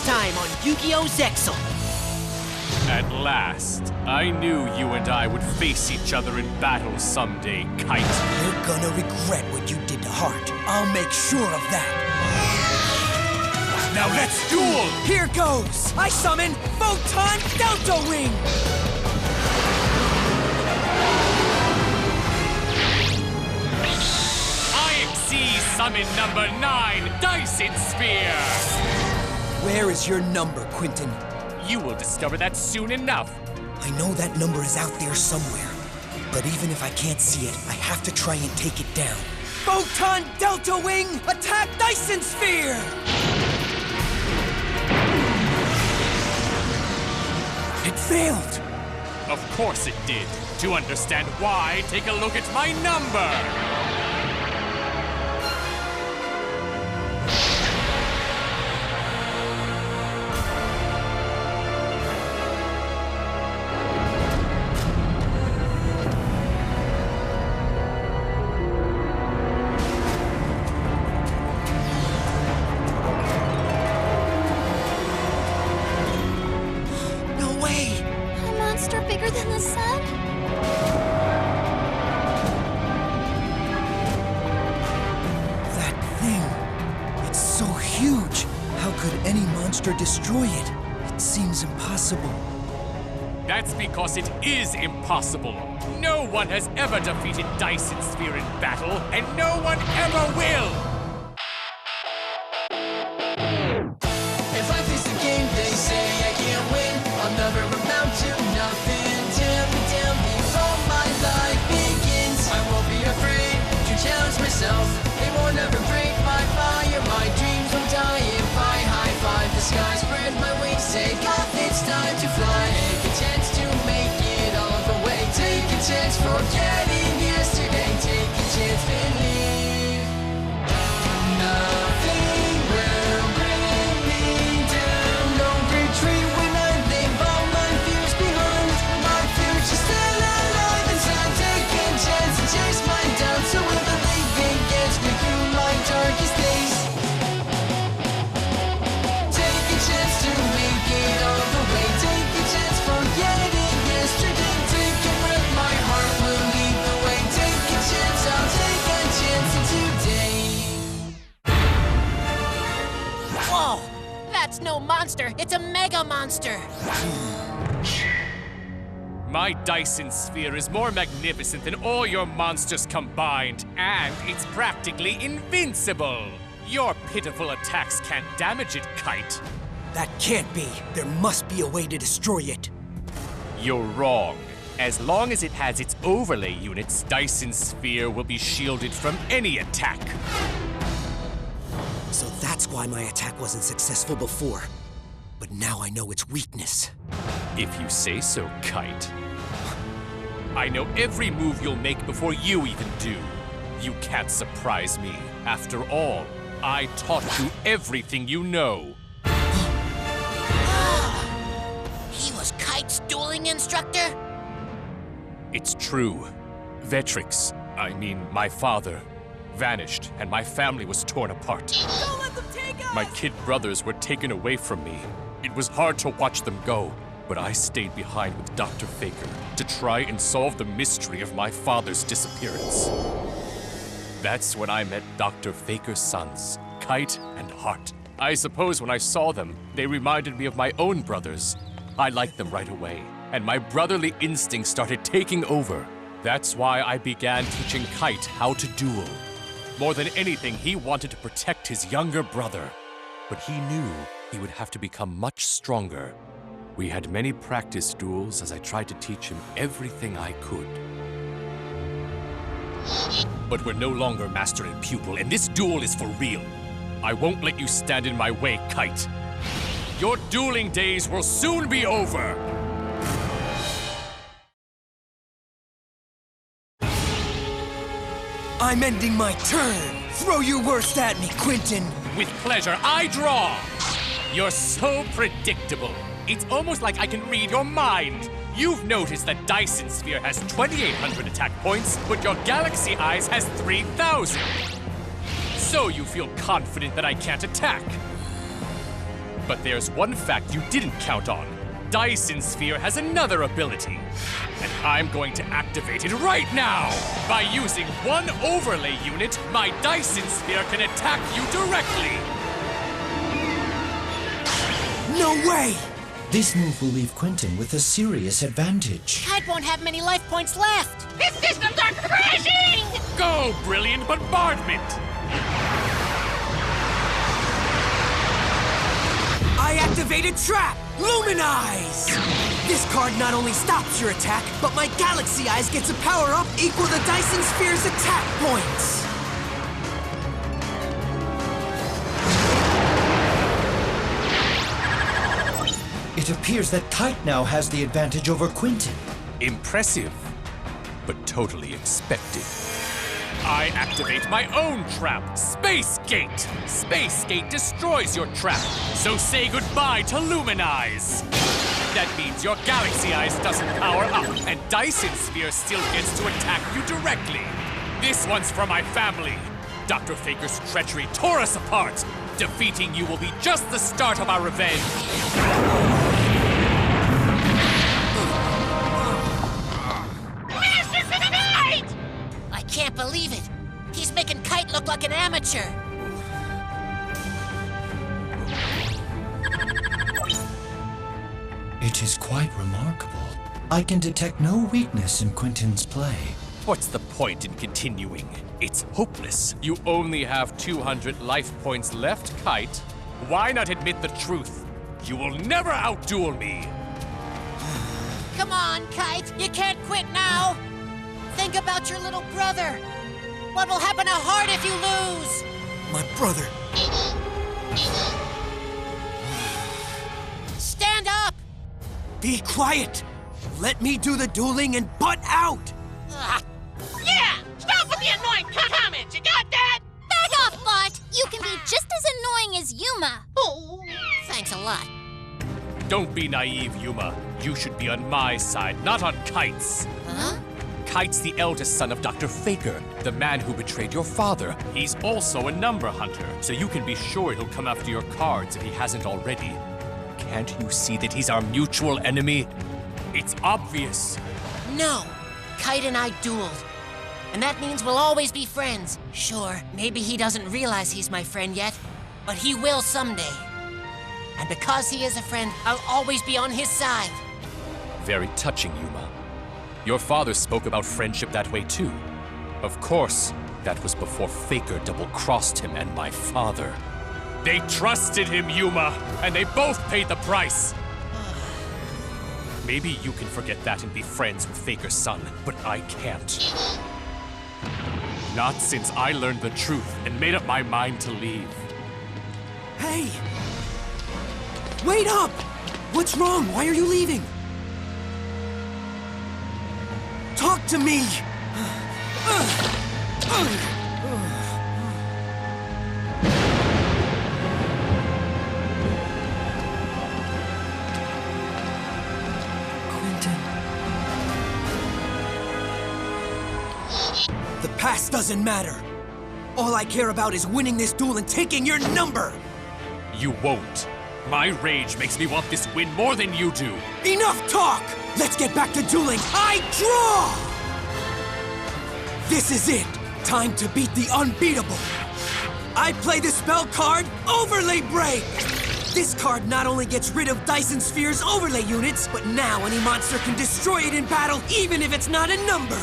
Next time on Yu-Gi-Oh! ZEXAL. At last, I knew you and I would face each other in battle someday, Kite. You're gonna regret what you did to Heart. I'll make sure of that. Now let's duel! Here goes! I summon Photon Delta Wing! Summon number 9, Dyson Sphere! Where is your number, Quinton? You will discover that soon enough. I know that number is out there somewhere. But even if I can't see it, I have to try and take it down. Photon Delta Wing, attack Dyson Sphere! It failed! Of course it did. To understand why, take a look at my number! Bigger than the sun? That thing, it's so huge. How could any monster destroy it? It seems impossible. That's because it is impossible. No one has ever defeated Dyson Sphere in battle, and no one ever will! If I face the game, they say I can't win. I'll never amount to nothing. Till before my life begins, I won't be afraid to challenge myself. They won't ever break my fire. My dreams will die if I high five the sky. Spread my wings, take off. It's time to fly. Take a chance to make it all the way. Take a chance, forgetting yesterday. Take a chance, believe. Nothing will bring me down. Don't retreat when I leave all my fears behind. My future's still alive inside. Take a chance and chase my doubts. So will believe against me through my darkest days. Take a chance to make it all the way. Take a chance, forgetting yesterday. Take a breath, my heart will lead the way. Take a chance, I'll take a chance today. Whoa! That's no monster, it's a mega monster! My Dyson Sphere is more magnificent than all your monsters combined, and it's practically invincible. Your pitiful attacks can't damage it, Kite. That can't be. There must be a way to destroy it. You're wrong. As long as it has its overlay units, Dyson Sphere will be shielded from any attack. So that's why my attack wasn't successful before. But now I know its weakness. If you say so, Kite. I know every move you'll make before you even do. You can't surprise me. After all, I taught you everything you know. He was Kite's dueling instructor? It's true. Vetrix, I mean my father, vanished and my family was torn apart. Don't let them take us! My kid brothers were taken away from me. It was hard to watch them go, but I stayed behind with Dr. Faker to try and solve the mystery of my father's disappearance. That's when I met Dr. Faker's sons, Kite and Heart. I suppose when I saw them, they reminded me of my own brothers. I liked them right away, and my brotherly instincts started taking over. That's why I began teaching Kite how to duel. More than anything, he wanted to protect his younger brother, but he knew he would have to become much stronger. We had many practice duels as I tried to teach him everything I could. But we're no longer master and pupil, and this duel is for real. I won't let you stand in my way, Kite. Your dueling days will soon be over! I'm ending my turn! Throw your worst at me, Quinton! With pleasure, I draw! You're so predictable. It's almost like I can read your mind. You've noticed that Dyson Sphere has 2,800 attack points, but your Galaxy Eyes has 3,000. So you feel confident that I can't attack. But there's one fact you didn't count on. Dyson Sphere has another ability. And I'm going to activate it right now! By using one overlay unit, my Dyson Sphere can attack you directly! No way! This move will leave Quinton with a serious advantage. Kite won't have many life points left. His systems are crashing! Go, brilliant bombardment! I activated Trap! Luminize! This card not only stops your attack, but my Galaxy Eyes gets a power-up equal to Dyson Sphere's attack points! It appears that Kite now has the advantage over Quinton. Impressive, but totally expected. I activate my own trap, Space Gate! Space Gate destroys your trap, so say goodbye to Luminize! That means your Galaxy Eyes doesn't power up, and Dyson Sphere still gets to attack you directly. This one's for my family. Dr. Faker's treachery tore us apart. Defeating you will be just the start of our revenge. I can't believe it. He's making Kite look like an amateur. It is quite remarkable. I can detect no weakness in Quinton's play. What's the point in continuing? It's hopeless. You only have 200 life points left, Kite. Why not admit the truth? You will never outduel me. Come on, Kite. You can't quit now. Think about your little brother. What will happen to Heart if you lose? My brother. Stand up! Be quiet! Let me do the dueling and butt out! Yeah! Stop with the annoying comments, you got that? Back off, Bot! You can be just as annoying as Yuma. Oh. Thanks a lot. Don't be naive, Yuma. You should be on my side, not on Kite's. Huh? Kite's the eldest son of Dr. Faker, the man who betrayed your father. He's also a number hunter, so you can be sure he'll come after your cards if he hasn't already. Can't you see that he's our mutual enemy? It's obvious. No. Kite and I dueled. And that means we'll always be friends. Sure, maybe he doesn't realize he's my friend yet, but he will someday. And because he is a friend, I'll always be on his side. Very touching, Yuma. Your father spoke about friendship that way too. Of course, that was before Faker double-crossed him and my father. They trusted him, Yuma, and they both paid the price. Maybe you can forget that and be friends with Faker's son, but I can't. Not since I learned the truth and made up my mind to leave. Hey! Wait up! What's wrong? Why are you leaving? Talk to me! Quinton. The past doesn't matter. All I care about is winning this duel and taking your number! You won't. My rage makes me want this win more than you do. Enough talk! Let's get back to dueling. I draw! This is it. Time to beat the unbeatable. I play the spell card, Overlay Break! This card not only gets rid of Dyson Sphere's overlay units, but now any monster can destroy it in battle, even if it's not a number.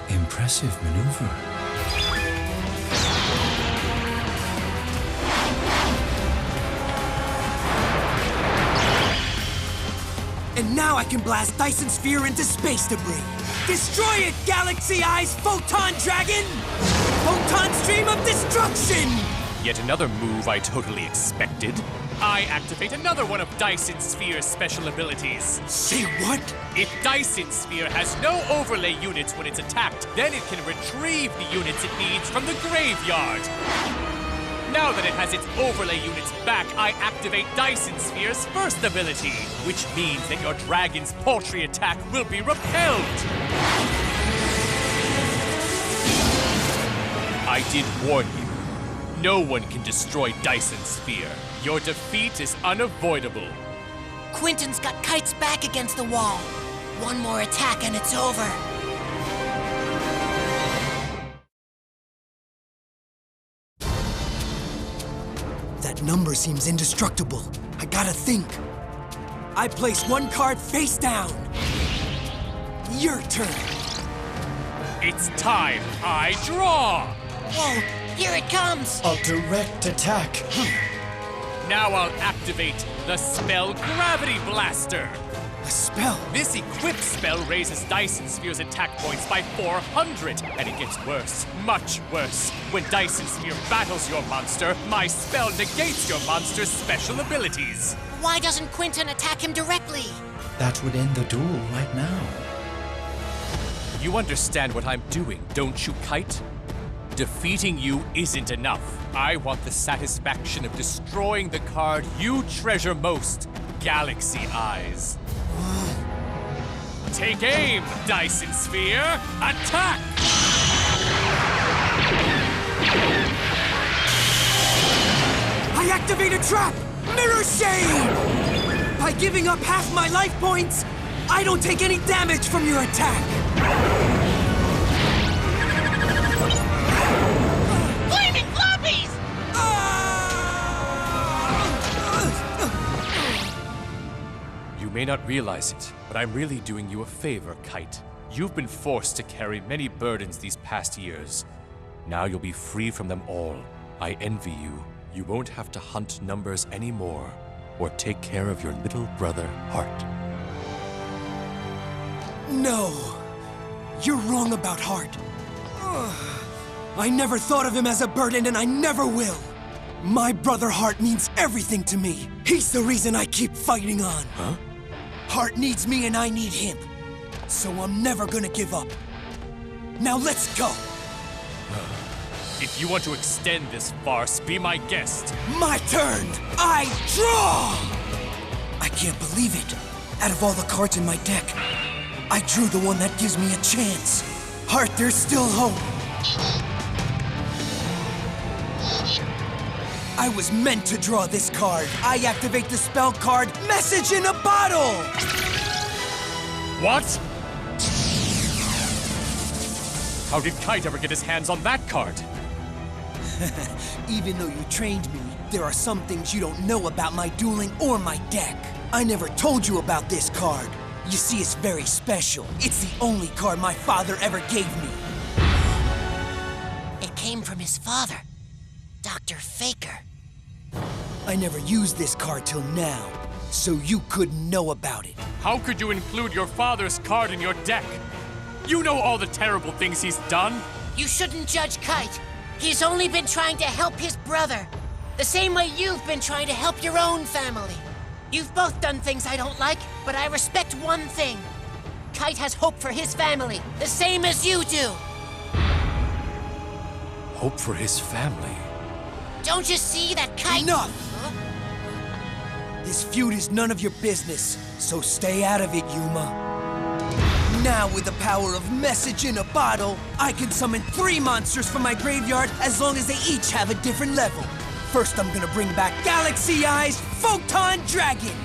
Impressive maneuver. And now I can blast Dyson Sphere into space debris. Destroy it, Galaxy Eyes Photon Dragon! Photon Stream of Destruction! Yet another move I totally expected. I activate another one of Dyson Sphere's special abilities. Say what? If Dyson Sphere has no overlay units when it's attacked, then it can retrieve the units it needs from the graveyard. Now that it has its overlay units back, I activate Dyson Sphere's first ability, which means that your dragon's paltry attack will be repelled. I did warn you. No one can destroy Dyson Sphere. Your defeat is unavoidable. Quinton's got Kite's back against the wall. One more attack and it's over. That number seems indestructible. I gotta think. I place one card face down. Your turn. It's time I draw! Whoa, here it comes! A direct attack. Now I'll activate the spell Gravity Blaster. A spell. This equipped spell raises Dyson Sphere's attack points by 400, and it gets worse, much worse. When Dyson Sphere battles your monster, my spell negates your monster's special abilities. Why doesn't Quinton attack him directly? That would end the duel right now. You understand what I'm doing, don't you, Kite? Defeating you isn't enough. I want the satisfaction of destroying the card you treasure most, Galaxy Eyes. Take aim, Dyson Sphere! Attack! I activate a trap! Mirror Shade! By giving up half my life points, I don't take any damage from your attack! Flaming floppies! You may not realize it, but I'm really doing you a favor, Kite. You've been forced to carry many burdens these past years. Now you'll be free from them all. I envy you. You won't have to hunt numbers anymore, or take care of your little brother, Heart. No, you're wrong about Heart. I never thought of him as a burden, and I never will. My brother Heart means everything to me. He's the reason I keep fighting on. Huh? Heart needs me and I need him. So I'm never gonna give up. Now let's go. If you want to extend this farce, be my guest. My turn! I draw! I can't believe it. Out of all the cards in my deck, I drew the one that gives me a chance. Heart, there's still hope. I was meant to draw this card. I activate the spell card, Message in a Bottle! What? How did Kite ever get his hands on that card? Even though you trained me, there are some things you don't know about my dueling or my deck. I never told you about this card. You see, it's very special. It's the only card my father ever gave me. It came from his father, Dr. Faker. I never used this card till now, so you couldn't know about it. How could you include your father's card in your deck? You know all the terrible things he's done. You shouldn't judge Kite. He's only been trying to help his brother. The same way you've been trying to help your own family. You've both done things I don't like, but I respect one thing. Kite has hope for his family, the same as you do. Hope for his family. Don't you see that Kite— Enough! Huh? This feud is none of your business, so stay out of it, Yuma. Now, with the power of Message in a Bottle, I can summon 3 monsters from my graveyard as long as they each have a different level. First, I'm gonna bring back Galaxy Eyes Photon Dragon.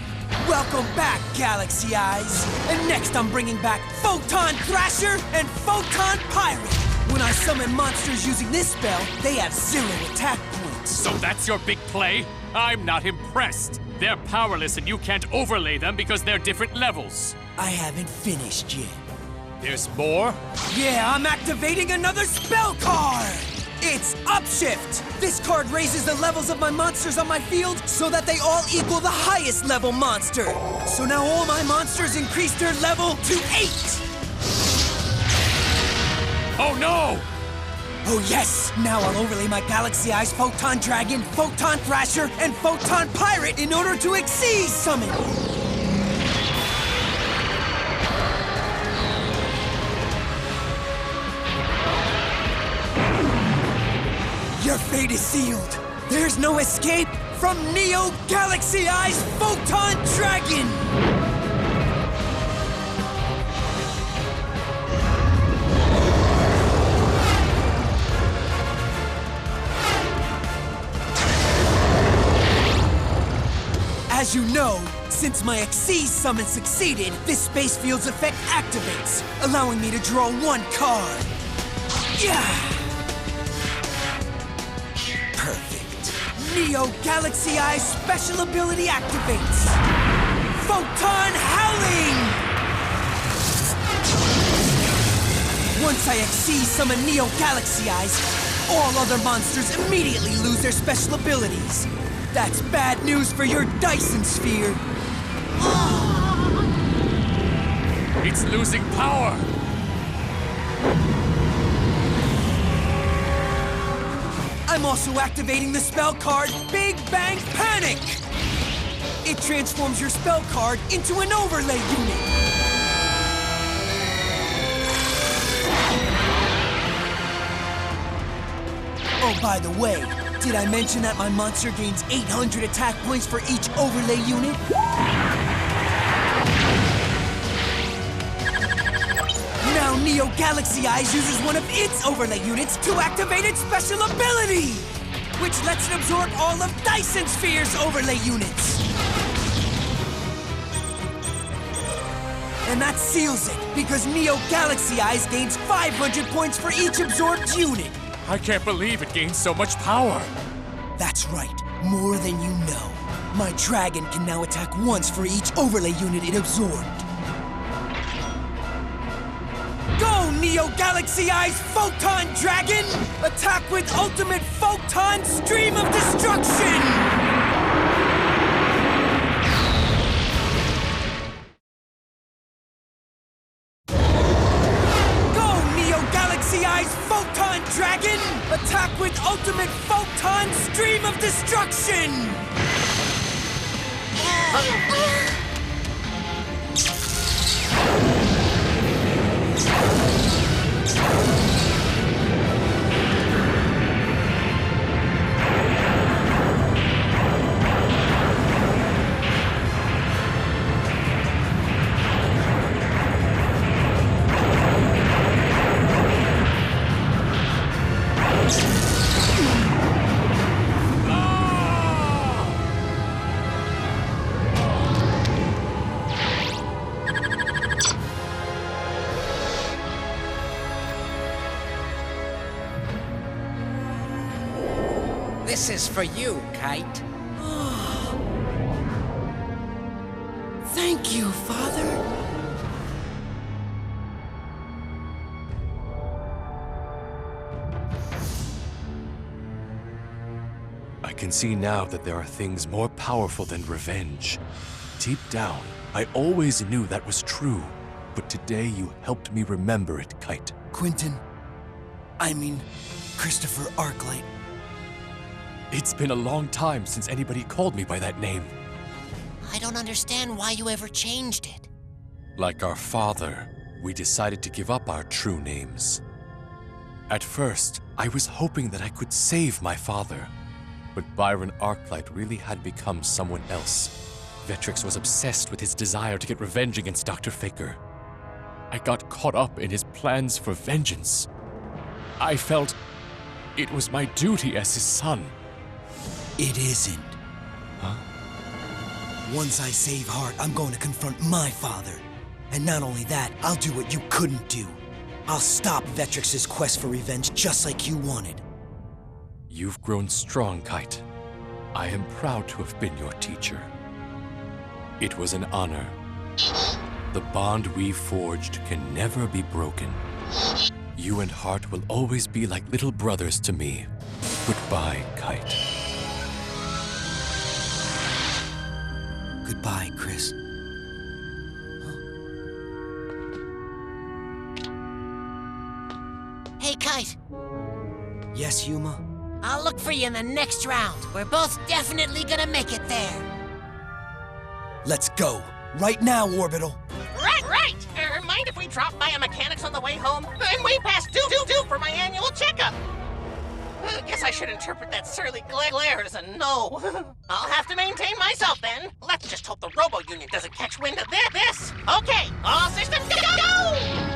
Welcome back, Galaxy Eyes. And next, I'm bringing back Photon Thrasher and Photon Pirate. When I summon monsters using this spell, they have 0 attack points. So that's your big play? I'm not impressed. They're powerless and you can't overlay them because they're different levels. I haven't finished yet. There's more? Yeah, I'm activating another spell card! It's Upshift! This card raises the levels of my monsters on my field so that they all equal the highest level monster. So now all my monsters increase their level to 8! Oh no! Oh yes! Now I'll overlay my Galaxy Eyes Photon Dragon, Photon Thrasher, and Photon Pirate in order to exceed summon! Your fate is sealed. There's no escape from Neo Galaxy Eyes Photon Dragon! As you know, since my Xyz summon succeeded, this space field's effect activates, allowing me to draw one card. Yeah! Perfect. Neo Galaxy Eye's special ability activates. Photon Howling! Once I Xyz summon Neo Galaxy Eyes, all other monsters immediately lose their special abilities. That's bad news for your Dyson sphere. It's losing power! I'm also activating the spell card Big Bang Panic! It transforms your spell card into an overlay unit. Oh, by the way, did I mention that my monster gains 800 attack points for each overlay unit? Now Neo Galaxy Eyes uses one of its overlay units to activate its special ability, which lets it absorb all of Dyson Sphere's overlay units. And that seals it, because Neo Galaxy Eyes gains 500 points for each absorbed unit. I can't believe it gains so much power! That's right, more than you know. My dragon can now attack once for each overlay unit it absorbed. Go, Neo Galaxy Eyes Photon Dragon! Attack with ultimate photon stream of destruction! Photon Dragon! Attack with ultimate photon stream of destruction! This is for you, Kite. Thank you, Father. I can see now that there are things more powerful than revenge. Deep down, I always knew that was true. But today you helped me remember it, Kite. Quinton. I mean, Christopher Arclight. It's been a long time since anybody called me by that name. I don't understand why you ever changed it. Like our father, we decided to give up our true names. At first, I was hoping that I could save my father. But Byron Arclight really had become someone else. Vetrix was obsessed with his desire to get revenge against Dr. Faker. I got caught up in his plans for vengeance. I felt it was my duty as his son. It isn't. Huh? Once I save Hart, I'm going to confront my father. And not only that, I'll do what you couldn't do. I'll stop Vetrix's quest for revenge just like you wanted. You've grown strong, Kite. I am proud to have been your teacher. It was an honor. The bond we forged can never be broken. You and Hart will always be like little brothers to me. Goodbye, Kite. Goodbye, Chris. Hey, Kite. Yes, Yuma? I'll look for you in the next round. We're both definitely gonna make it there. Let's go. Right now, Orbital. Right! Mind if we drop by a mechanic's on the way home? And way past due for my annual checkup. Guess I should interpret that surly glare as a no. I'll have to maintain myself then. Let's just hope the Robo Union doesn't catch wind of this. Okay, all systems go!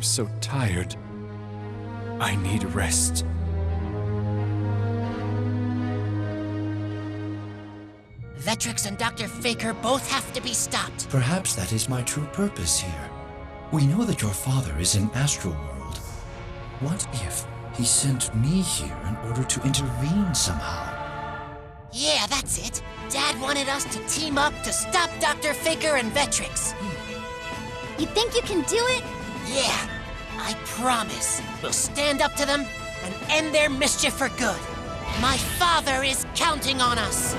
I'm so tired. I need rest. Vetrix and Dr. Faker both have to be stopped. Perhaps that is my true purpose here. We know that your father is in Astroworld. What if he sent me here in order to intervene somehow? Yeah, that's it. Dad wanted us to team up to stop Dr. Faker and Vetrix. You think you can do it? Yeah, I promise. We'll stand up to them and end their mischief for good. My father is counting on us.